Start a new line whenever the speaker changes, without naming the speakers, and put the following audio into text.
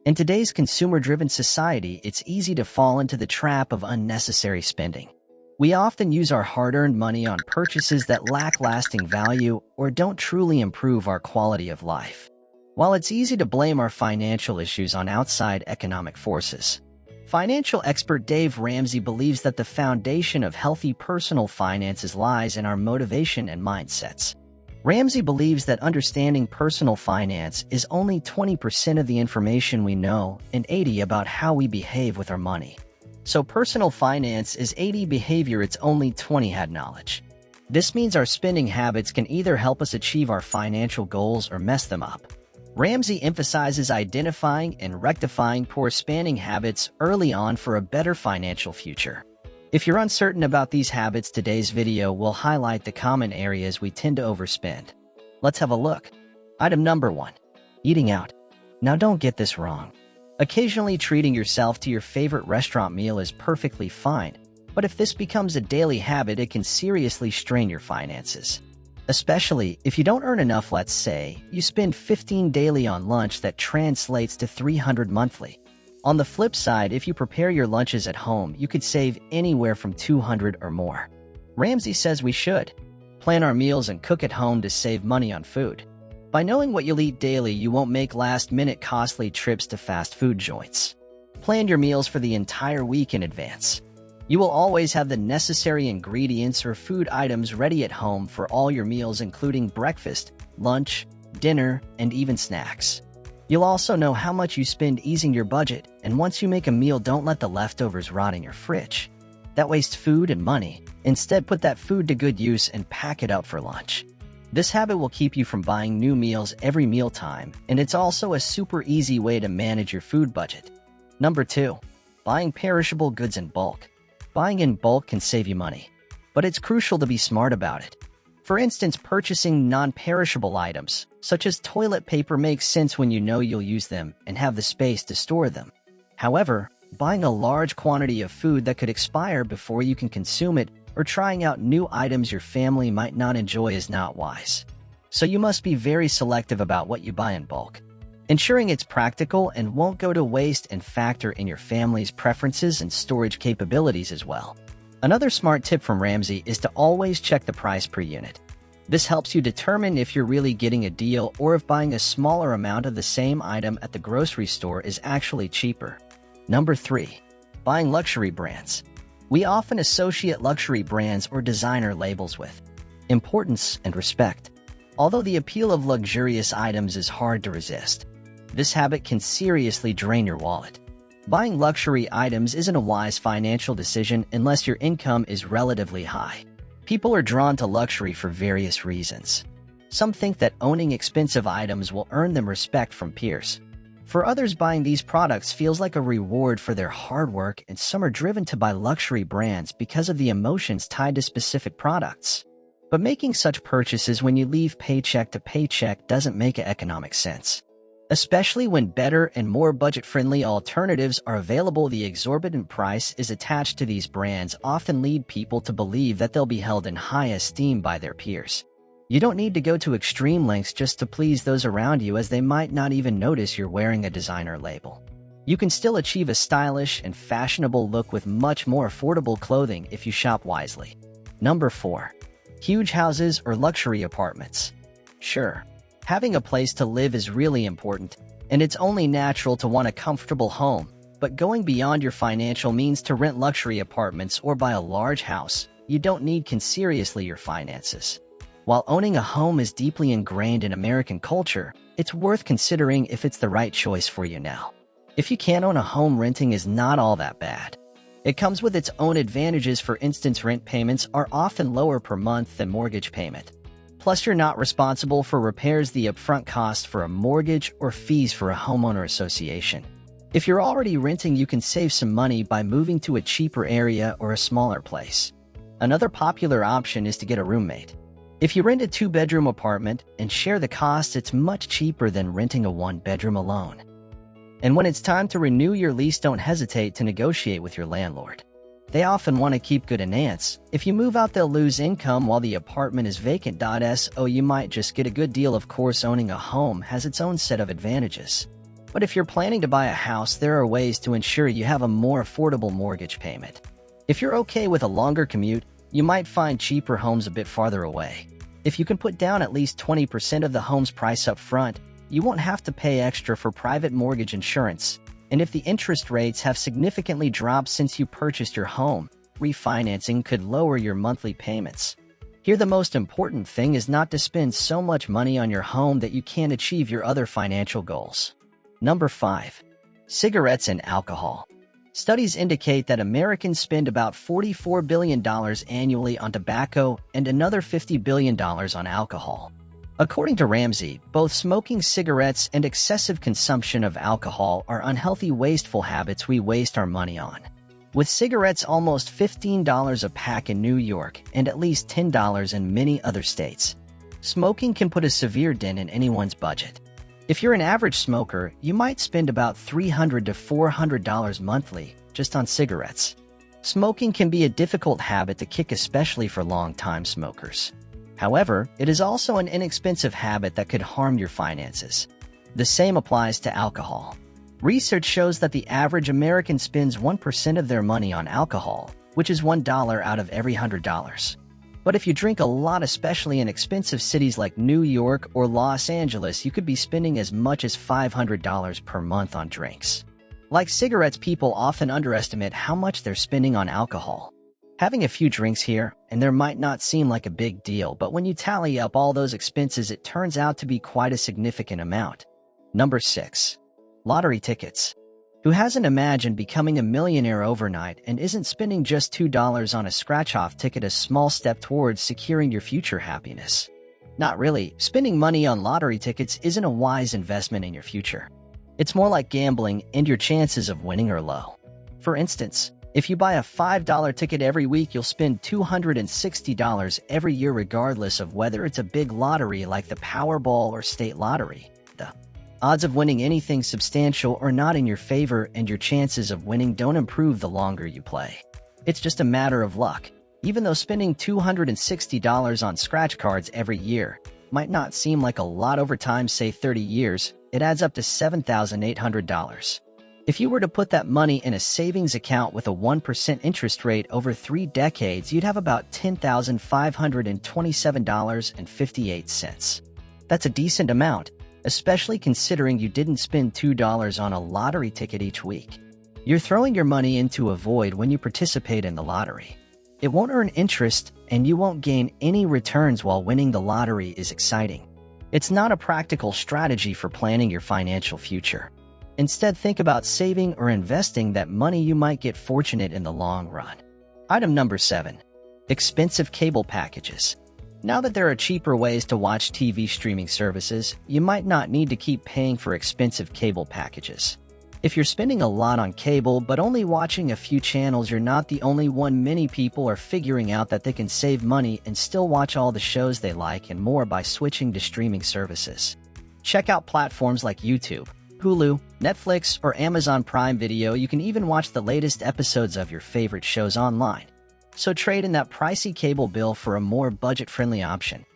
In today's consumer-driven society, it's easy to fall into the trap of unnecessary spending. We often use our hard-earned money on purchases that lack lasting value or don't truly improve our quality of life. While it's easy to blame our financial issues on outside economic forces, financial expert Dave Ramsey believes that the foundation of healthy personal finances lies in our motivation and mindsets. Ramsey believes that understanding personal finance is only 20% of the information we know and 80% about how we behave with our money. So personal finance is 80% behavior, it's only 20% head knowledge. This means our spending habits can either help us achieve our financial goals or mess them up. Ramsey emphasizes identifying and rectifying poor spending habits early on for a better financial future. If you're uncertain about these habits, today's video will highlight the common areas we tend to overspend. Let's have a look. Item number 1. Eating out. Now don't get this wrong. Occasionally treating yourself to your favorite restaurant meal is perfectly fine, but if this becomes a daily habit, it can seriously strain your finances. Especially if you don't earn enough. Let's say you spend $15 daily on lunch, that translates to $300 monthly. On the flip side, if you prepare your lunches at home, you could save anywhere from $200 or more. Ramsey says we should plan our meals and cook at home to save money on food. By knowing what you'll eat daily, you won't make last-minute costly trips to fast food joints. Plan your meals for the entire week in advance. You will always have the necessary ingredients or food items ready at home for all your meals, including breakfast, lunch, dinner, and even snacks. You'll also know how much you spend easing your budget, and once you make a meal, don't let the leftovers rot in your fridge. That wastes food and money. Instead, put that food to good use and pack it up for lunch. This habit will keep you from buying new meals every mealtime, and it's also a super easy way to manage your food budget. Number 2. Buying perishable goods in bulk. Buying in bulk can save you money, but it's crucial to be smart about it. For instance, purchasing non-perishable items, such as toilet paper, makes sense when you know you'll use them and have the space to store them. However, buying a large quantity of food that could expire before you can consume it, or trying out new items your family might not enjoy, is not wise. So you must be very selective about what you buy in bulk, ensuring it's practical and won't go to waste, and factor in your family's preferences and storage capabilities as well. Another smart tip from Ramsey is to always check the price per unit. This helps you determine if you're really getting a deal or if buying a smaller amount of the same item at the grocery store is actually cheaper. Number 3. Buying luxury brands. We often associate luxury brands or designer labels with importance and respect. Although the appeal of luxurious items is hard to resist, this habit can seriously drain your wallet. Buying luxury items isn't a wise financial decision unless your income is relatively high. People are drawn to luxury for various reasons. Some think that owning expensive items will earn them respect from peers. For others, buying these products feels like a reward for their hard work, and some are driven to buy luxury brands because of the emotions tied to specific products. But making such purchases when you leave paycheck to paycheck doesn't make economic sense. Especially when better and more budget-friendly alternatives are available. The exorbitant price is attached to these brands often lead people to believe that they'll be held in high esteem by their peers. You don't need to go to extreme lengths just to please those around you, as they might not even notice you're wearing a designer label. You can still achieve a stylish and fashionable look with much more affordable clothing if you shop wisely. Number 4. Huge houses or luxury apartments. Sure, having a place to live is really important, and it's only natural to want a comfortable home, but going beyond your financial means to rent luxury apartments or buy a large house you don't need can seriously your finances. While owning a home is deeply ingrained in American culture, it's worth considering if it's the right choice for you now. If you can't own a home, renting is not all that bad. It comes with its own advantages. For instance, rent payments are often lower per month than mortgage payment. Plus, you're not responsible for repairs, the upfront cost for a mortgage, or fees for a homeowner association. If you're already renting, you can save some money by moving to a cheaper area or a smaller place. Another popular option is to get a roommate. If you rent a 2-bedroom apartment and share the cost, it's much cheaper than renting a 1-bedroom alone. And when it's time to renew your lease, don't hesitate to negotiate with your landlord. They often want to keep good tenants. If you move out, they'll lose income while the apartment is vacant. So you might just get a good deal. Of course, owning a home has its own set of advantages. But if you're planning to buy a house, there are ways to ensure you have a more affordable mortgage payment. If you're okay with a longer commute, you might find cheaper homes a bit farther away. If you can put down at least 20% of the home's price up front, you won't have to pay extra for private mortgage insurance. And if the interest rates have significantly dropped since you purchased your home, refinancing could lower your monthly payments. Here, the most important thing is not to spend so much money on your home that you can't achieve your other financial goals. Number 5. Cigarettes and alcohol. Studies indicate that Americans spend about $44 billion annually on tobacco and another $50 billion on alcohol. According to Ramsay, both smoking cigarettes and excessive consumption of alcohol are unhealthy, wasteful habits we waste our money on. With cigarettes almost $15 a pack in New York and at least $10 in many other states, smoking can put a severe dent in anyone's budget. If you're an average smoker, you might spend about $300 to $400 monthly just on cigarettes. Smoking can be a difficult habit to kick, especially for long-time smokers. However, it is also an inexpensive habit that could harm your finances. The same applies to alcohol. Research shows that the average American spends 1% of their money on alcohol, which is $1 out of every $100. But if you drink a lot, especially in expensive cities like New York or Los Angeles, you could be spending as much as $500 per month on drinks. Like cigarettes, people often underestimate how much they're spending on alcohol. Having a few drinks here and there might not seem like a big deal, but when you tally up all those expenses, it turns out to be quite a significant amount. Number 6. Lottery tickets. Who hasn't imagined becoming a millionaire overnight and isn't spending just $2 on a scratch-off ticket a small step towards securing your future happiness? Not really. Spending money on lottery tickets isn't a wise investment in your future. It's more like gambling, and your chances of winning are low. For instance, if you buy a $5 ticket every week, you'll spend $260 every year regardless of whether it's a big lottery like the Powerball or state lottery. The odds of winning anything substantial are not in your favor, and your chances of winning don't improve the longer you play. It's just a matter of luck. Even though spending $260 on scratch cards every year might not seem like a lot over time, say 30 years, it adds up to $7,800. If you were to put that money in a savings account with a 1% interest rate over 3 decades, you'd have about $10,527.58. That's a decent amount, especially considering you didn't spend $2 on a lottery ticket each week. You're throwing your money into a void when you participate in the lottery. It won't earn interest, and you won't gain any returns while winning the lottery is exciting. It's not a practical strategy for planning your financial future. Instead, think about saving or investing that money. You might get fortunate in the long run. Item number 7. Expensive cable packages. Now that there are cheaper ways to watch TV streaming services, you might not need to keep paying for expensive cable packages. If you're spending a lot on cable but only watching a few channels, you're not the only one. Many people are figuring out that they can save money and still watch all the shows they like and more by switching to streaming services. Check out platforms like YouTube, Hulu, Netflix, or Amazon Prime Video. You can even watch the latest episodes of your favorite shows online. So trade in that pricey cable bill for a more budget-friendly option.